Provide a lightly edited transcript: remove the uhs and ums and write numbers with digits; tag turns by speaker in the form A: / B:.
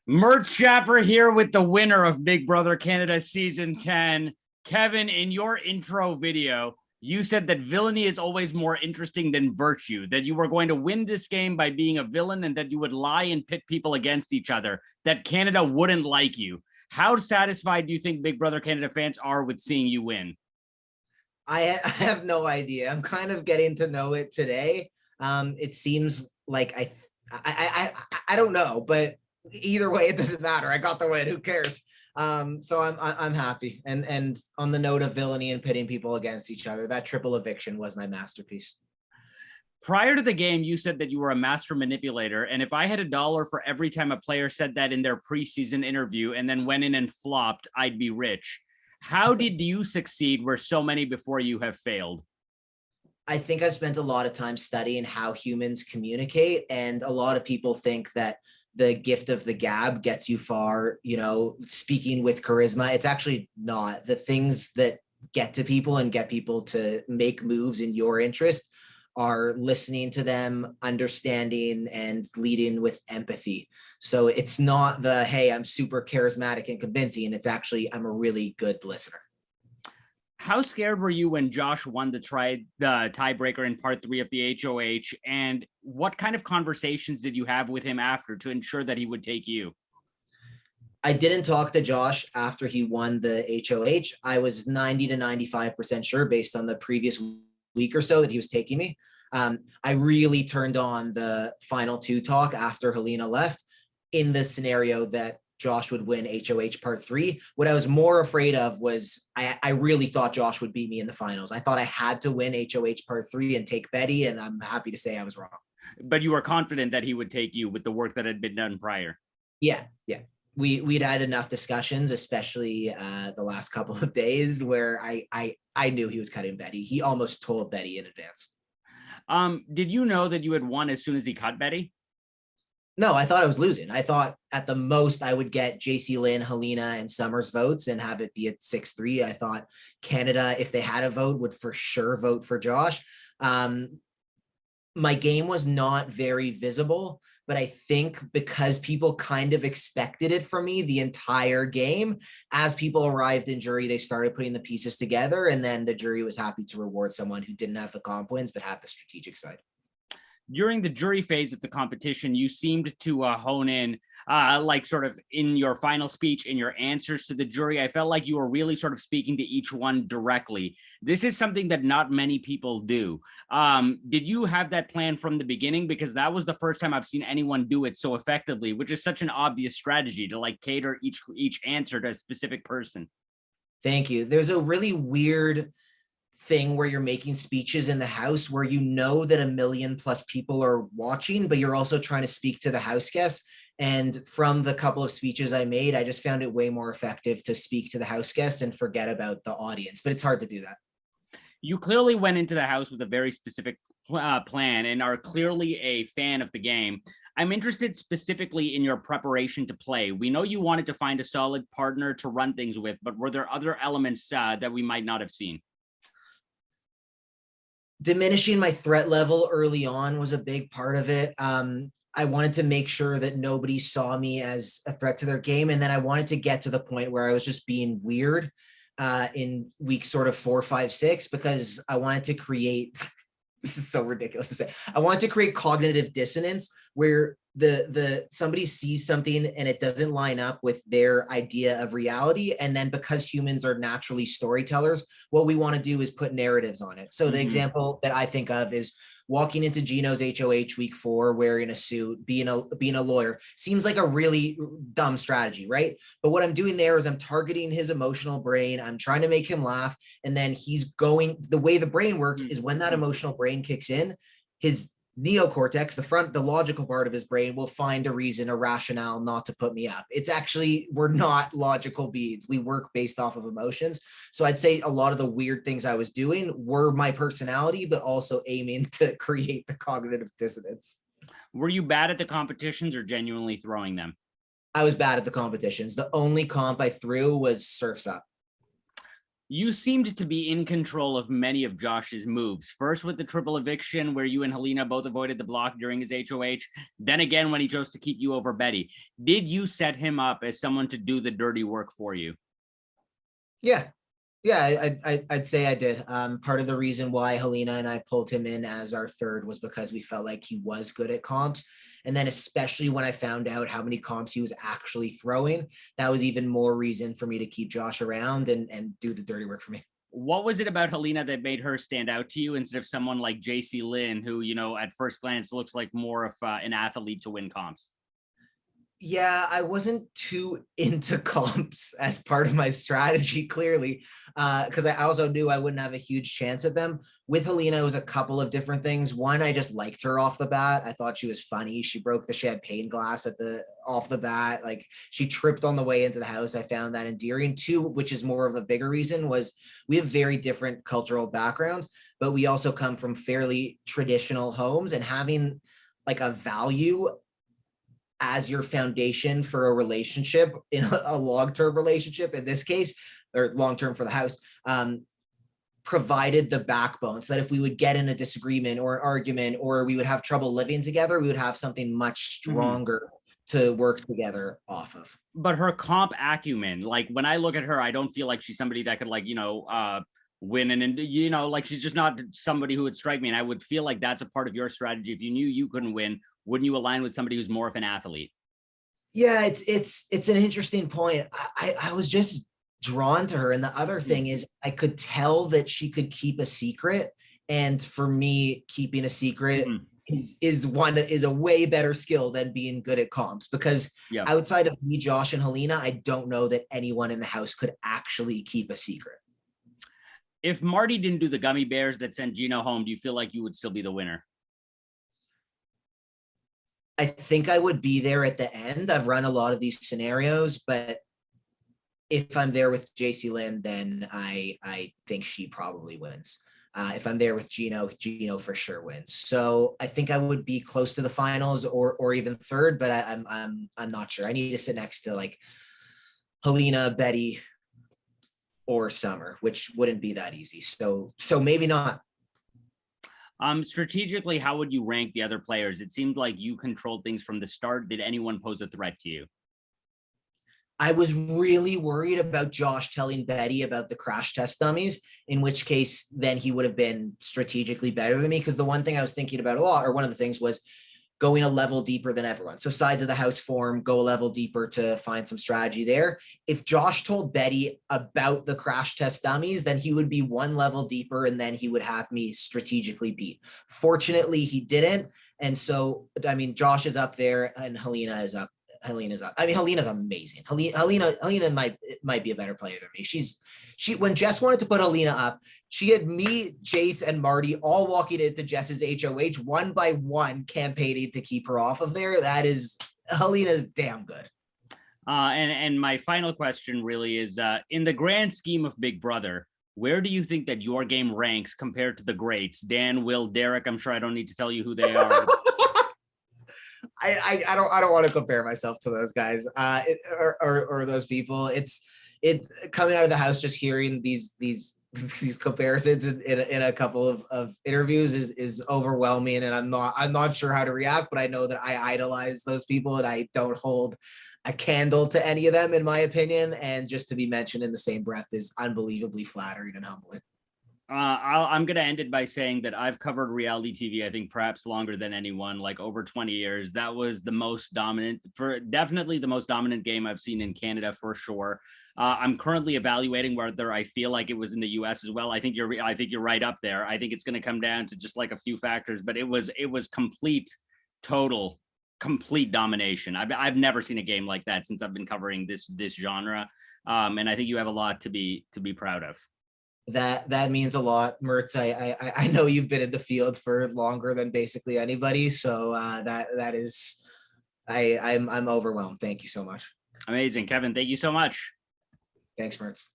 A: Murtz Jaffer here with the winner of Big Brother Canada Season 10. Kevin, in your intro video, you said that villainy is always more interesting than virtue, that you were going to win this game by being a villain and that you would lie and pit people against each other, that Canada wouldn't like you. How satisfied do you think Big Brother Canada fans are with seeing you win?
B: I have no idea. I'm kind of getting to know it today. It seems like I don't know, but either way, it doesn't matter. I got the win. Who cares? So I'm happy. And on the note of villainy and pitting people against each other, that triple eviction was my masterpiece.
A: Prior to the game, you said that you were a master manipulator. And if I had $1 for every time a player said that in their preseason interview and then went in and flopped, I'd be rich. How did you succeed where so many before you have failed?
B: I think I've spent a lot of time studying how humans communicate, and a lot of people think that the gift of the gab gets you far, speaking with charisma. It's actually not. The things that get to people and get people to make moves in your interest are listening to them, understanding, and leading with empathy. So it's not the, hey, I'm super charismatic and convincing. It's actually, I'm a really good listener.
A: How scared were you when Josh won the tiebreaker in part 3 of the HOH? And what kind of conversations did you have with him after to ensure that he would take you?
B: I didn't talk to Josh after he won the HOH. I was 90 to 95% sure based on the previous week or so that he was taking me. I really turned on the final two talk after Helena left in the scenario that Josh would win HOH part 3. What I was more afraid of was I really thought Josh would beat me in the finals. I thought I had to win HOH part 3 and take Betty, and I'm happy to say I was wrong.
A: But you were confident that he would take you with the work that had been done prior.
B: Yeah. We'd had enough discussions, especially the last couple of days, where I knew he was cutting Betty. He almost told Betty in advance.
A: Did you know that you had won as soon as he cut Betty?
B: No, I thought I was losing. I thought at the most I would get JC Lynn, Helena, and Summers votes and have it be at 6-3. I thought Canada, if they had a vote, would for sure vote for Josh. My game was not very visible, but I think because people kind of expected it from me the entire game, as people arrived in jury, they started putting the pieces together, and then the jury was happy to reward someone who didn't have the comp wins, but had the strategic side.
A: During the jury phase of the competition, you seemed to hone in, like sort of in your final speech, in your answers to the jury. I felt like you were really sort of speaking to each one directly. This is something that not many people do. Did you have that plan from the beginning? Because that was the first time I've seen anyone do it so effectively, which is such an obvious strategy to like cater each answer to a specific person.
B: Thank you. There's a really weird thing where you're making speeches in the house where you know that 1 million plus people are watching, but you're also trying to speak to the house guests. And from the couple of speeches I made, I just found it way more effective to speak to the house guests and forget about the audience, but it's hard to do that.
A: You clearly went into the house with a very specific plan and are clearly a fan of the game. I'm interested specifically in your preparation to play. We know you wanted to find a solid partner to run things with, but were there other elements that we might not have seen?
B: Diminishing my threat level early on was a big part of it. I wanted to make sure that nobody saw me as a threat to their game. And then I wanted to get to the point where I was just being weird in week sort of 4, 5, 6, because I wanted to create, this is so ridiculous to say, I wanted to create cognitive dissonance where the somebody sees something and it doesn't line up with their idea of reality. And then because humans are naturally storytellers, what we want to do is put narratives on it. So the example that I think of is walking into Gino's HOH week 4, wearing a suit, being a lawyer seems like a really dumb strategy, right? But what I'm doing there is I'm targeting his emotional brain. I'm trying to make him laugh. And then he's going, the way the brain works is when that emotional brain kicks in, his neocortex, the logical part of his brain, will find a reason, a rationale not to put me up. It's actually, we're not logical beings. We work based off of emotions. So I'd say a lot of the weird things I was doing were my personality, but also aiming to create the cognitive dissonance.
A: Were you bad at the competitions or genuinely throwing them?
B: I was bad at the competitions. The only comp I threw was Surf's Up.
A: You seemed to be in control of many of Josh's moves. First with the triple eviction, where you and Helena both avoided the block during his HOH. Then again, when he chose to keep you over Betty. Did you set him up as someone to do the dirty work for you?
B: Yeah. Yeah, I'd say I did. Part of the reason why Helena and I pulled him in as our third was because we felt like he was good at comps. And then especially when I found out how many comps he was actually throwing, that was even more reason for me to keep Josh around and do the dirty work for me.
A: What was it about Helena that made her stand out to you instead of someone like JC Lynn, who, at first glance looks like more of an athlete to win comps?
B: Yeah, I wasn't too into comps as part of my strategy, clearly, because I also knew I wouldn't have a huge chance at them. With Helena, it was a couple of different things. One, I just liked her off the bat. I thought she was funny. She broke the champagne glass off the bat. Like, she tripped on the way into the house. I found that endearing. Two, which is more of a bigger reason, was we have very different cultural backgrounds, but we also come from fairly traditional homes, and having like a value as your foundation for a relationship, in a long-term relationship in this case, or long-term for the house, provided the backbone so that if we would get in a disagreement or an argument, or we would have trouble living together, we would have something much stronger to work together off of.
A: But her comp acumen, like when I look at her, I don't feel like she's somebody that could win, and like she's just not somebody who would strike me. And I would feel like that's a part of your strategy. If you knew you couldn't win, wouldn't you align with somebody who's more of an athlete?
B: Yeah, it's an interesting point. I was just drawn to her, and the other thing is I could tell that she could keep a secret, and for me, keeping a secret is a way better skill than being good at comps, because outside of me, Josh, and Helena, I don't know that anyone in the house could actually keep a secret.
A: If Marty didn't do the gummy bears that sent Gino home, do you feel like you would still be the winner?
B: I think I would be there at the end. I've run a lot of these scenarios, but if I'm there with JC Lynn, then I think she probably wins. If I'm there with Gino for sure wins. So I think I would be close to the finals or even third, but I'm not sure. I need to sit next to like Helena, Betty, or Summer, which wouldn't be that easy. So maybe not.
A: Strategically, how would you rank the other players? It seemed like you controlled things from the start. Did anyone pose a threat to you?
B: I was really worried about Josh telling Betty about the crash test dummies, in which case then he would have been strategically better than me. Because the one thing I was thinking about a lot, or one of the things, was going a level deeper than everyone. So sides of the house form, go a level deeper to find some strategy there. If Josh told Betty about the crash test dummies, then he would be one level deeper, and then he would have me strategically beat. Fortunately, he didn't. And so, I mean, Josh is up there and Helena is up. I mean, Helena's amazing. Helena might be a better player than me. She when Jess wanted to put Helena up, she had me, Jace, and Marty all walking into Jess's HOH one by one, campaigning to keep her off of there. Helena's damn good.
A: And my final question really is, in the grand scheme of Big Brother, where do you think that your game ranks compared to the greats? Dan, Will, Derek? I'm sure I don't need to tell you who they are.
B: I don't want to compare myself to those guys or those people. It's coming out of the house, just hearing these comparisons in a couple of interviews is overwhelming, and I'm not sure how to react, but I know that I idolize those people and I don't hold a candle to any of them, in my opinion, and just to be mentioned in the same breath is unbelievably flattering and humbling.
A: I'm going to end it by saying that I've covered reality TV, I think perhaps longer than anyone, like over 20 years. That was definitely the most dominant game I've seen in Canada for sure. I'm currently evaluating whether I feel like it was in the US as well. I think you're right up there. I think it's going to come down to just like a few factors, but it was complete domination. I've never seen a game like that since I've been covering this genre. And I think you have a lot to be proud of.
B: That means a lot, Murtz. I know you've been in the field for longer than basically anybody, so that is I'm overwhelmed. Thank you so much.
A: Amazing, Kevin. Thank you so much.
B: Thanks, Murtz.